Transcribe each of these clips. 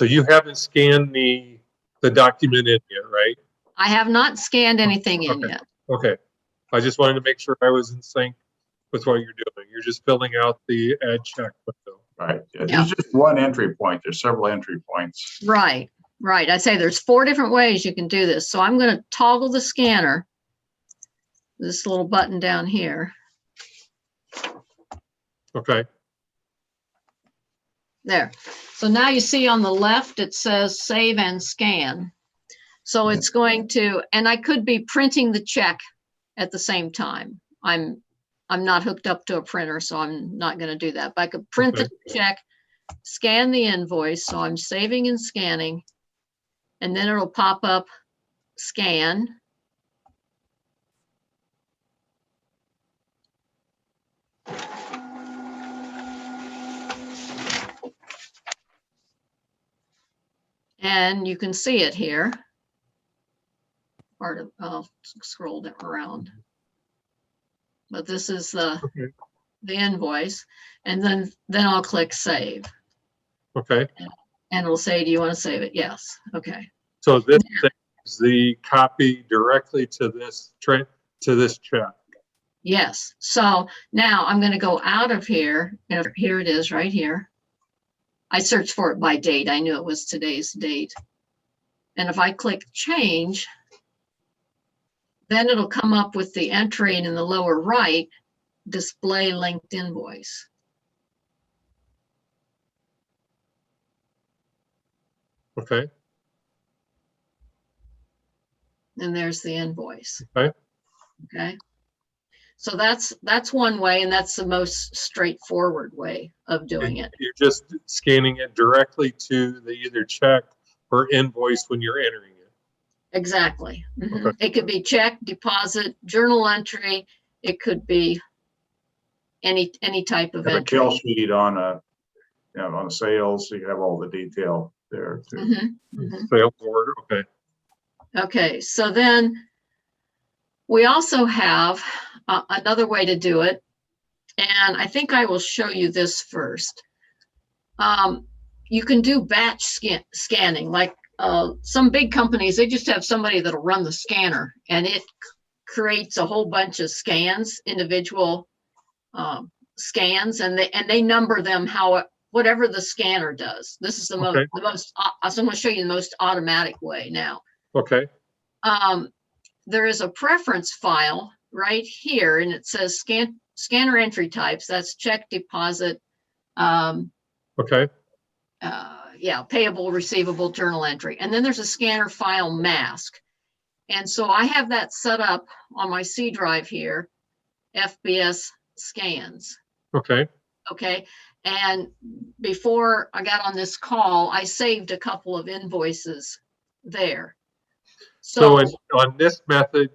So you haven't scanned the document in yet, right? I have not scanned anything in yet. Okay. I just wanted to make sure I was in sync with what you're doing. You're just filling out the add check window. Right. Yeah, there's just one entry point. There's several entry points. Right. I say there's 4 different ways you can do this. So I'm going to toggle the scanner, this little button down here. Okay. There. So now you see on the left, it says save and scan. So it's going to, and I could be printing the check at the same time. I'm not hooked up to a printer, so I'm not going to do that. But I could print the check, scan the invoice. So I'm saving and scanning, and then it'll pop up scan. And you can see it here. I'll scroll it around. But this is the invoice, and then I'll click save. Okay. And it'll say, do you want to save it? Yes. Okay. So this saves the copy directly to this check. Yes. So now I'm going to go out of here. And here it is right here. I searched for it by date. I knew it was today's date. And if I click change, then it'll come up with the entry, and in the lower right, display linked invoice. Okay. And there's the invoice. Okay. Okay. So that's one way, and that's the most straightforward way of doing it. You're just scanning it directly to the either check or invoice when you're entering it. Exactly. Mm-hmm. Okay. It could be check, deposit, journal entry. It could be any type of entry. A kill sheet on on sales, so you have all the detail there too. Mm-hmm. Mm-hmm. Sales order. Okay. Okay. So then we also have another way to do it, and I think I will show you this first. You can do batch scanning, like some big companies, they just have somebody that'll run the scanner, and it creates a whole bunch of scans, individual scans, and they number them whatever the scanner does. This is the most. I'm going to show you the most automatic way now. Okay. There is a preference file right here, and it says scanner entry types. That's check, deposit. Okay. Payable, receivable, journal entry. And then there's a scanner file mask. And so I have that set up on my C drive here, FBS scans. Okay. Okay. And before I got on this call, I saved a couple of invoices there. So on this method,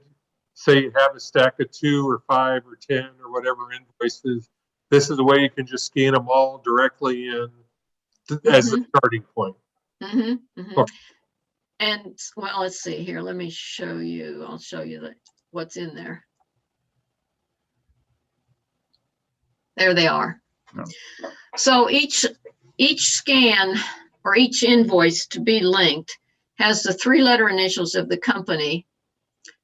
say you have a stack of 2 or 5 or 10 or whatever invoices, this is the way you can just scan them all directly in as a starting point. Mm-hmm, mm-hmm. Okay. And well, let's see here. Let me show you. I'll show you what's in there. There they are. No. So each scan or each invoice to be linked has the 3-letter initials of the company,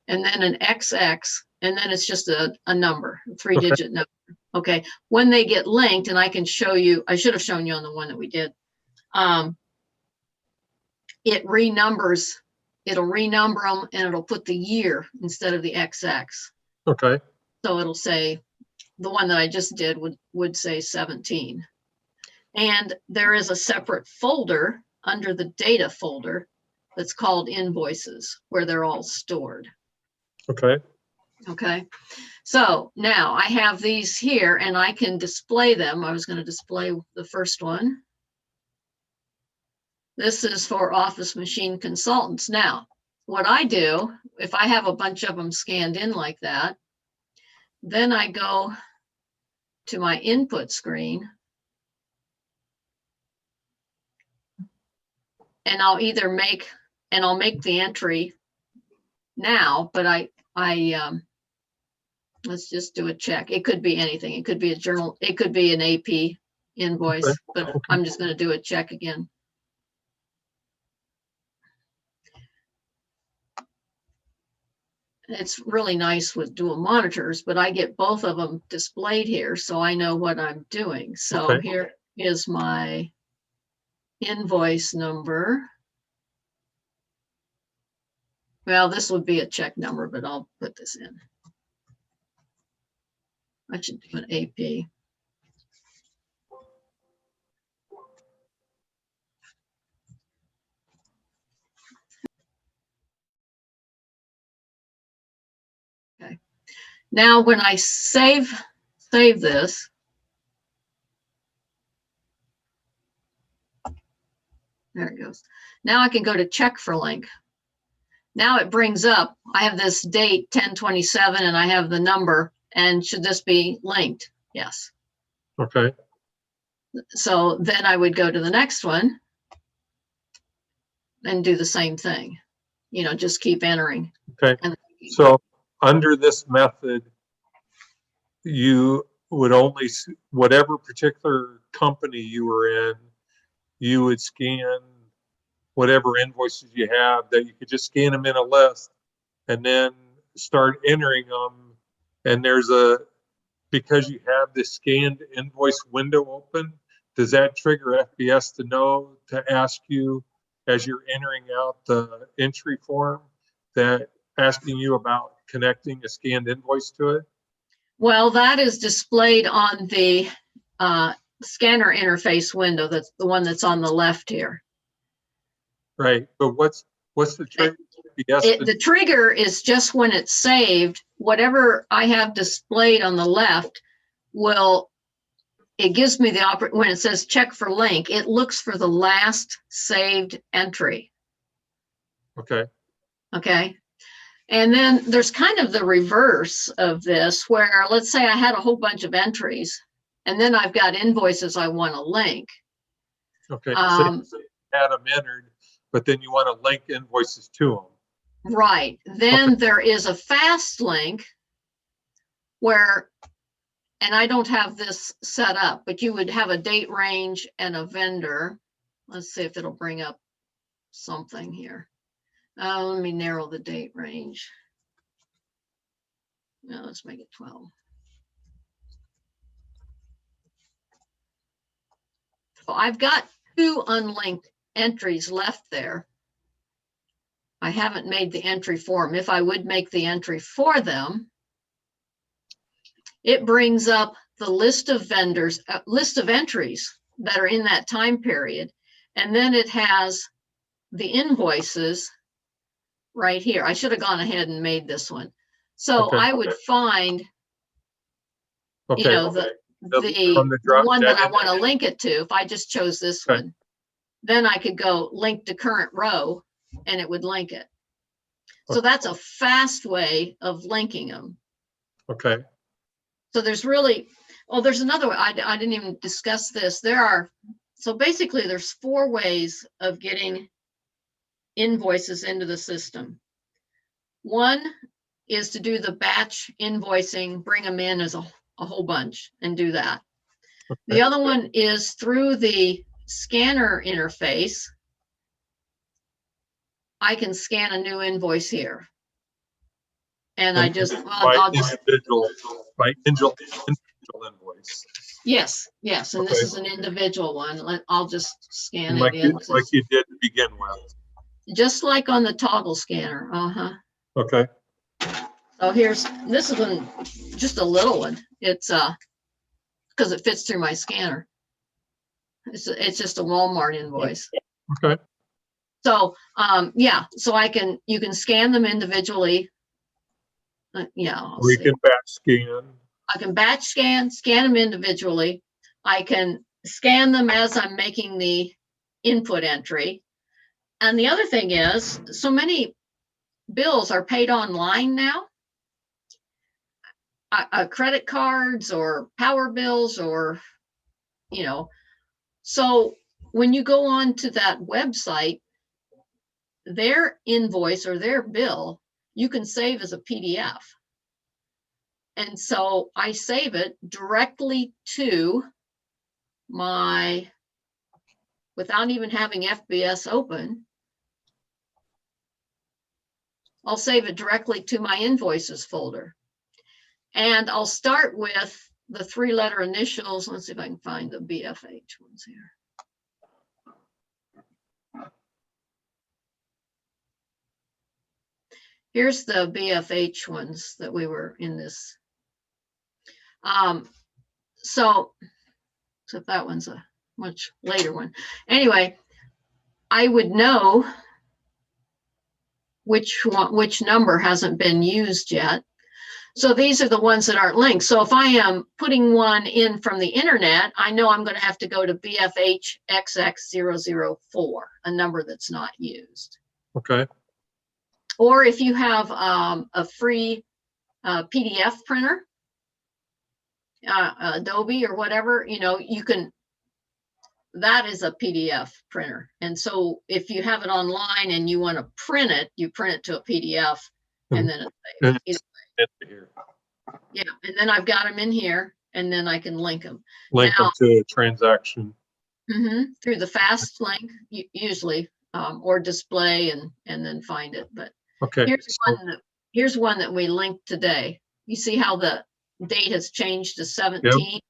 and then an XX, and then it's just a number, a 3-digit number. Okay. When they get linked, and I can show you, I should have shown you on the one that we did. It renumbers, it'll renumber them, and it'll put the year instead of the XX. Okay. So it'll say, the one that I just did would say 17. And there is a separate folder under the data folder that's called invoices, where they're all stored. Okay. Okay. So now I have these here, and I can display them. I was going to display the first one. This is for office machine consultants. Now, what I do, if I have a bunch of them scanned in like that, then I go to my input screen, and I'll either make the entry now, but let's just do a check. It could be anything. It could be a journal. It could be an AP invoice, but I'm just going to do a check again. it's really nice with dual monitors, but I get both of them displayed here, so I know what I'm doing. So Okay. here is my invoice number. Well, this would be a check number, but I'll put this in. I should do an AP. Okay. Now, when I save this, there it goes. Now I can go to check for link. Now it brings up, I have this date 10/27 and I have the number, and should this be linked? Yes. Okay. So then I would go to the next one and do the same thing. You know, just keep entering. Okay. And So under this method, you would only, whatever particular company you were in, you would scan whatever invoices you have, that you could just scan them in a list and then start entering them. And there's because you have this scanned invoice window open, does that trigger FBS to know to ask you as you're entering out the entry form, that asking you about connecting a scanned invoice to it? well, that is displayed on the scanner interface window. That's the one that's on the left here. Right, but what's the trigger? The trigger is just when it's saved, whatever I have displayed on the left it gives me the when it says check for link, it looks for the last saved entry. Okay. Okay. And then there's kind of the reverse of this, where let's say I had a whole bunch of entries and then I've got invoices I want to link. Okay. So you had them entered, but then you want to link invoices to them. Right. Then there is a fast link where, and I don't have this set up, but you would have a date range and a vendor. Let's see if it'll bring up something here. Let me narrow the date range. Now let's make it 12. So I've got 2 unlinked entries left there. I haven't made the entry for them. If I would make the entry for them, it brings up the list of vendors, list of entries that are in that time period. And then it has the invoices right here. I should have gone ahead and made this one. So I would find, you know, the one that I want to link it to. If I just chose this one, then I could go link to current row and it would link it. So that's a fast way of linking them. Okay. So there's really, there's another way. I didn't even discuss this. So basically there's 4 ways of getting invoices into the system. One is to do the batch invoicing, bring them in as a whole bunch and do that. Okay. The other one is through the scanner interface. I can scan a new invoice here. And I just, by individual invoice. Yes. And this is an individual one. I'll just scan it in. Like you did to begin with. Just like on the toggle scanner. Okay. So this is one, just a little one. It's because it fits through my scanner. It's just a Walmart invoice. Okay. So yeah, so you can scan them individually. Yeah. We can batch scan. I can batch scan them individually. I can scan them as I'm making the input entry. And the other thing is, so many bills are paid online now. Credit cards or power bills or, so when you go on to that website, their invoice or their bill, you can save as a PDF. And so I save it directly to without even having FBS open. I'll save it directly to my invoices folder. And I'll start with the 3-letter initials. Let's see if I can find the BFH ones here. Here's the BFH ones that we were in this. So that one's a much later one. Anyway, I would know which number hasn't been used yet. So these are the ones that aren't linked. So if I am putting one in from the internet, I know I'm going to have to go to BFHXX004, a number that's not used. Okay. Or if you have a free PDF printer, Adobe or whatever, you can, that is a PDF printer. And so if you have it online and you want to print it, you print it to a PDF and then it's Here. yeah, and then I've got them in here and then I can link them. Link them to a transaction. Through the fast link, usually, or display and then find it. But Okay. Here's one that we linked today. You see how the date has changed to 17? Yep.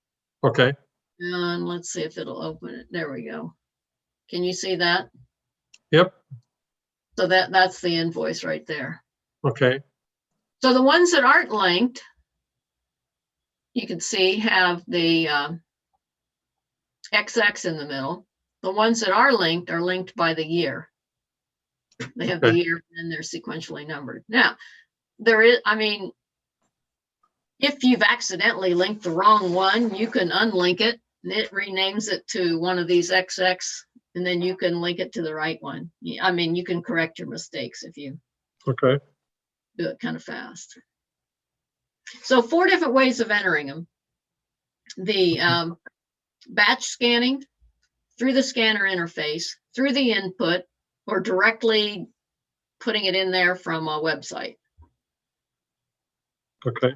Okay. And let's see if it'll open it. There we go. Can you see that? Yep. So that's the invoice right there. Okay. So the ones that aren't linked, you can see have the XX in the middle. The ones that are linked by the year. They have the year and they're sequentially numbered. Now, if you've accidentally linked the wrong one, you can unlink it and it renames it to one of these XX and then you can link it to the right one. You can correct your mistakes if you do it kind of fast. So 4 different ways of entering them. The batch scanning, through the scanner interface, through the input, or directly putting it in there from a website. Okay.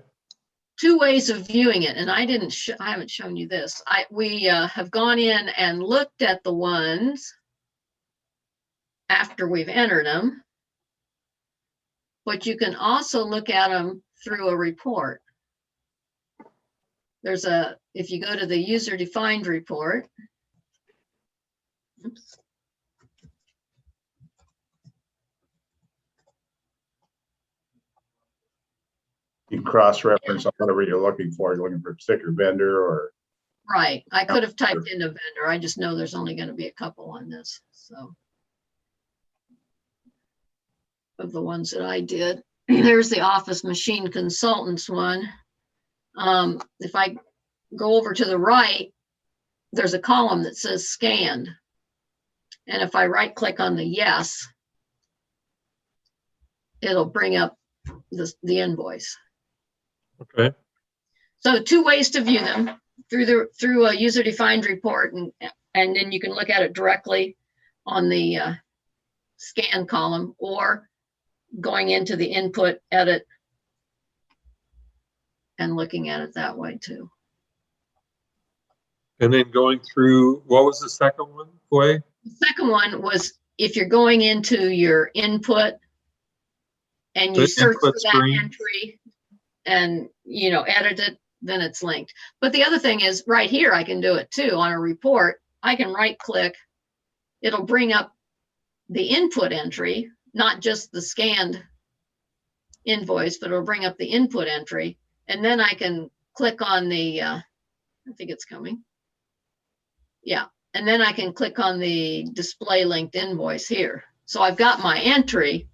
2 ways of viewing it, and I haven't shown you this. We have gone in and looked at the ones after we've entered them, but you can also look at them through a report. If you go to the user-defined report, oops. You cross-reference on whatever you're looking for. You're looking for a particular vendor or. Right. I could have typed in a vendor. I just know there's only going to be a couple on this. So of the ones that I did, there's the Office Machine Consultants one. If I go over to the right, there's a column that says scanned. And if I right click on the yes, it'll bring up the invoice. Okay. So 2 ways to view them, through a user-defined report, and then you can look at it directly on the scan column, or going into the input edit and looking at it that way too. And then going through, what was the second one way? The second one was if you're going into your input and you search for that entry and edit it, then it's linked. But the other thing is right here, I can do it too on a report. I can right click, it'll bring up the input entry, not just the scanned invoice, but it'll bring up the input entry. And then I can click on the, I think it's coming. Yeah. And then I can click on the display linked invoice here. So I've got my entry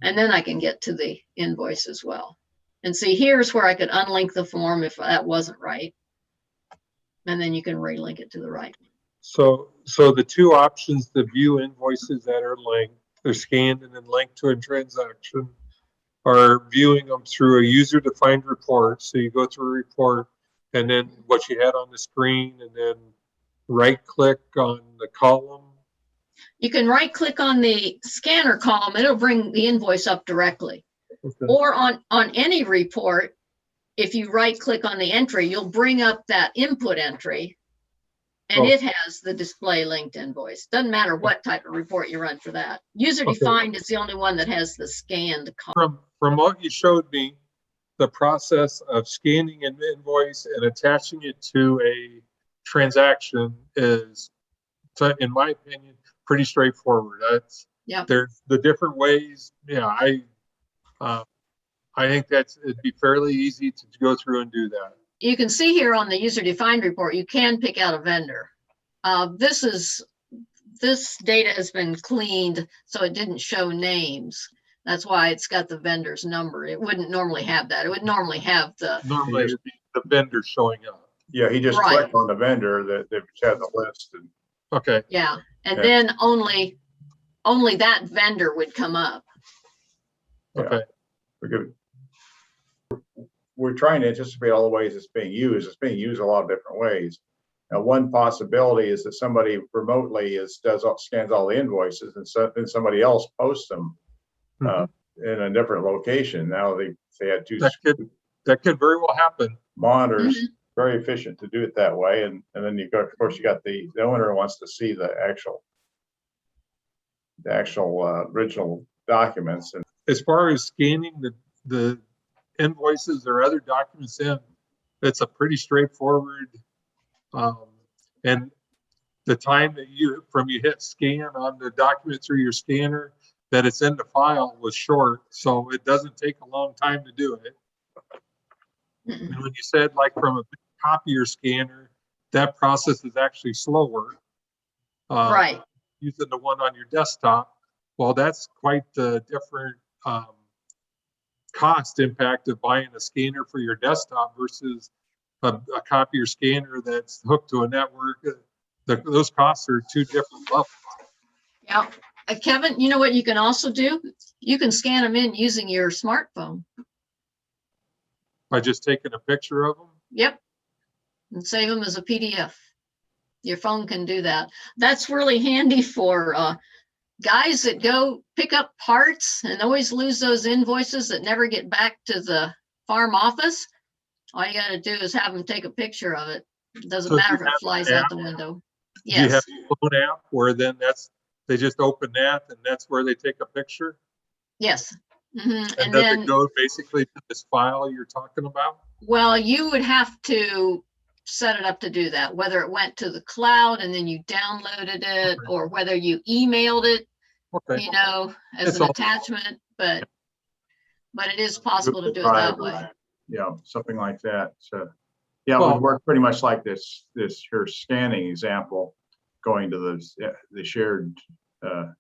and then I can get to the invoice as well. And see, here's where I could unlink the form if that wasn't right. And then you can relink it to the right. So the 2 options to view invoices that are linked, they're scanned and then linked to a transaction, are viewing them through a user-defined report. So you go through a report and then what you had on the screen, and then right-click on the column. You can right-click on the scanner column. It'll bring the invoice up directly. Okay. Or on any report, if you right-click on the entry, you'll bring up that input entry, And Oh. it has the display linked invoice. Doesn't matter what type of report you run for that. User defined is the only one that has the scanned column. From what you showed me, the process of scanning an invoice and attaching it to a transaction is, in my opinion, pretty straightforward. That's Yep. There's the different ways. Yeah, I think it'd be fairly easy to go through and do that. You can see here on the user defined report, you can pick out a vendor. This data has been cleaned, so it didn't show names. That's why it's got the vendor's number. It wouldn't normally have that. It would normally have Normally it'd be the vendor showing up. Yeah, he just Right. clicked on the vendor that had the list. And Okay. yeah. And Yeah. then only that vendor would come up. Okay. We're trying to anticipate all the ways it's being used. It's being used a lot of different ways. Now, one possibility is that somebody remotely scans all the invoices, and somebody else posts them in a different location. Now they had two. That could very well happen. Monitors. Very efficient to do it that way, and then of course you got the owner wants to see the actual original documents. And as far as scanning the invoices or other documents in, it's a pretty straightforward. And the time that you hit scan on the document through your scanner that it's in the file was short, so it doesn't take a long time to do it. And when you said like from a copier scanner, that process is actually slower. Right. Using the one on your desktop, well, that's quite the different cost impact of buying a scanner for your desktop versus a copier scanner that's hooked to a network. Those costs are two different levels. Yeah. Kevin, you know what you can also do? You can scan them in using your smartphone. By just taking a picture of them? Yep. And save them as a PDF. Your phone can do that. That's really handy for guys that go pick up parts and always lose those invoices that never get back to the farm office. All you got to do is have them take a picture of it. It doesn't matter if it flies out the window. Yes. Do you have a phone app where then they just open that and that's where they take a picture? Yes. And does it go basically to this file you're talking about? Well, you would have to set it up to do that, whether it went to the cloud and then you downloaded it, or whether you emailed it, as an attachment, but it is possible to do it that way. Yeah, something like that. So yeah, it would work pretty much like this your scanning example, going to the shared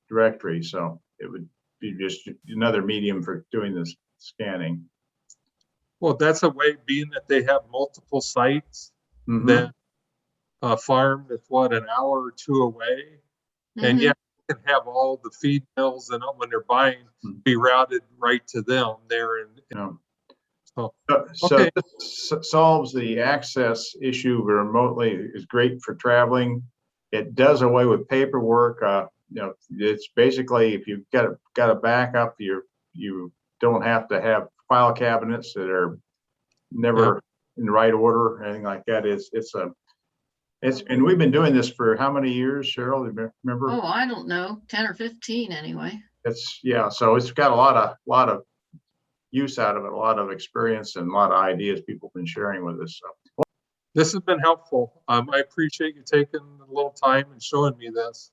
directory. So it would be just another medium for doing this scanning. Well, that's a way, being that they have multiple sites, that a farm that's an hour or two away, and you can have all the feed mills and when they're buying be routed right to them there. So this solves the access issue remotely. Is great for traveling. It does away with paperwork. It's basically, if you've got a backup, you don't have to have file cabinets that are never in the right order or anything like that. And we've been doing this for how many years, Cheryl? Remember? Oh, I don't know, 10 or 15 anyway. So it's got a lot of use out of it, a lot of experience, and a lot of ideas people have been sharing with us. So this has been helpful. I appreciate you taking a little time and showing me this.